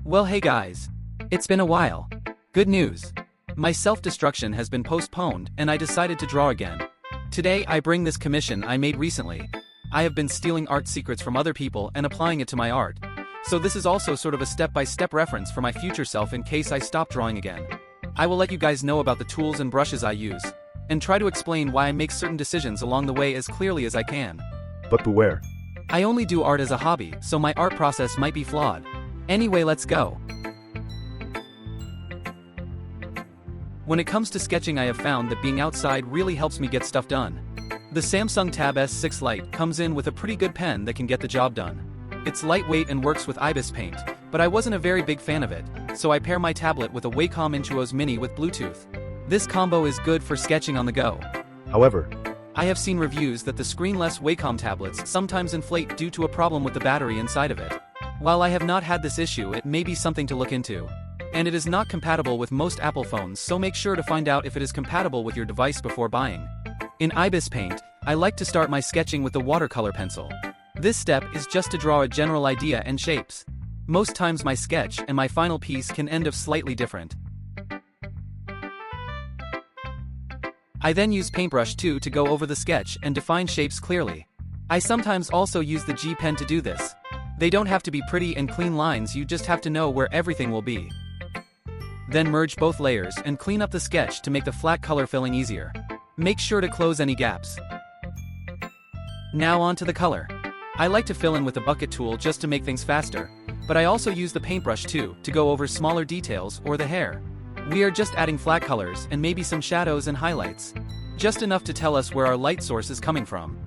Well, hey guys. It's been a while. Good news. My self-destruction has been postponed and I decided to draw again. Today I bring this commission I made recently. I have been stealing art secrets from other people and applying it to my art. So this is also sort of a step-by-step reference for my future self in case I stop drawing again. I will let you guys know about the tools and brushes I use, and try to explain why I make certain decisions along the way as clearly as I can. But beware. I only do art as a hobby, so my art process might be flawed. Anyway, let's go. When it comes to sketching, I have found that being outside really helps me get stuff done. The Samsung Tab S6 Lite comes in with a pretty good pen that can get the job done. It's lightweight and works with IBIS paint, but I wasn't a very big fan of it, so I pair my tablet with a Wacom Intuos Mini with Bluetooth. This combo is good for sketching on the go. However, I have seen reviews that the screenless Wacom tablets sometimes inflate due to a problem with the battery inside of it. While I have not had this issue, it may be something to look into. And it is not compatible with most Apple phones, so make sure to find out if it is compatible with your device before buying. In IBIS Paint, I like to start my sketching with the watercolor pencil. This step is just to draw a general idea and shapes. Most times my sketch and my final piece can end up slightly different. I then use Paintbrush 2 to go over the sketch and define shapes clearly. I sometimes also use the G Pen to do this. They don't have to be pretty and clean lines, you just have to know where everything will be. Then merge both layers and clean up the sketch to make the flat color filling easier. Make sure to close any gaps. Now on to the color. I like to fill in with the bucket tool just to make things faster, but I also use the paintbrush too to go over smaller details or the hair. We are just adding flat colors and maybe some shadows and highlights. Just enough to tell us where our light source is coming from.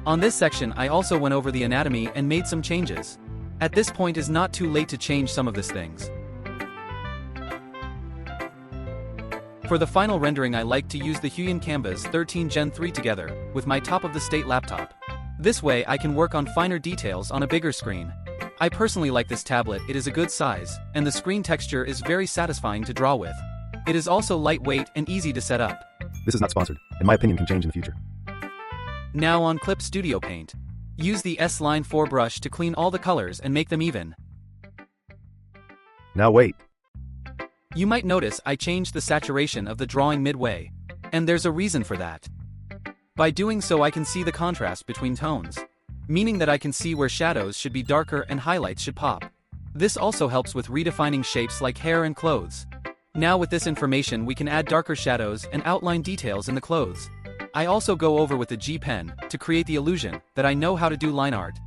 On this section I also went over the anatomy and made some changes. At this point is not too late to change some of these things. For the final rendering I like to use the Huion Canvas 13 Gen 3 together with my top of the state laptop. This way I can work on finer details on a bigger screen. I personally like this tablet, it is a good size, and the screen texture is very satisfying to draw with. It is also lightweight and easy to set up. this is not sponsored, and my opinion can change in the future. Now on Clip Studio Paint. Use the S-Line 4 brush to clean all the colors and make them even. Now wait. You might notice I changed the saturation of the drawing midway, and there's a reason for that. By doing so I can see the contrast between tones, meaning that I can see where shadows should be darker and highlights should pop. This also helps with redefining shapes like hair and clothes. Now with this information we can add darker shadows and outline details in the clothes. I also go over with the G Pen to create the illusion that I know how to do line art.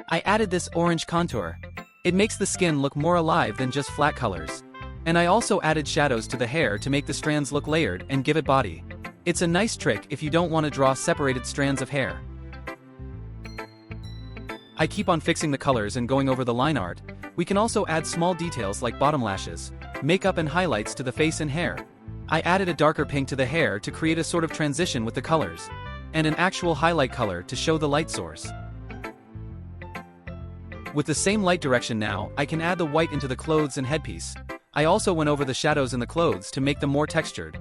I added this orange contour. It makes the skin look more alive than just flat colors. And I also added shadows to the hair to make the strands look layered and give it body. It's a nice trick if you don't want to draw separated strands of hair. I keep on fixing the colors and going over the line art. We can also add small details like bottom lashes, makeup and highlights to the face and hair. I added a darker pink to the hair to create a sort of transition with the colors, and an actual highlight color to show the light source. With the same light direction now, I can add the white into the clothes and headpiece. I also went over the shadows in the clothes to make them more textured.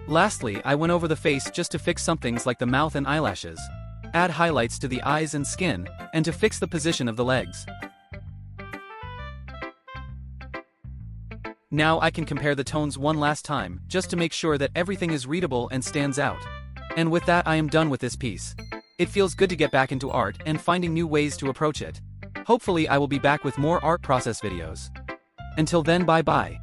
Lastly, I went over the face just to fix some things like the mouth and eyelashes, add highlights to the eyes and skin, and to fix the position of the legs. Now I can compare the tones one last time, just to make sure that everything is readable and stands out. And with that I am done with this piece. It feels good to get back into art and finding new ways to approach it. Hopefully I will be back with more art process videos. Until then, bye bye.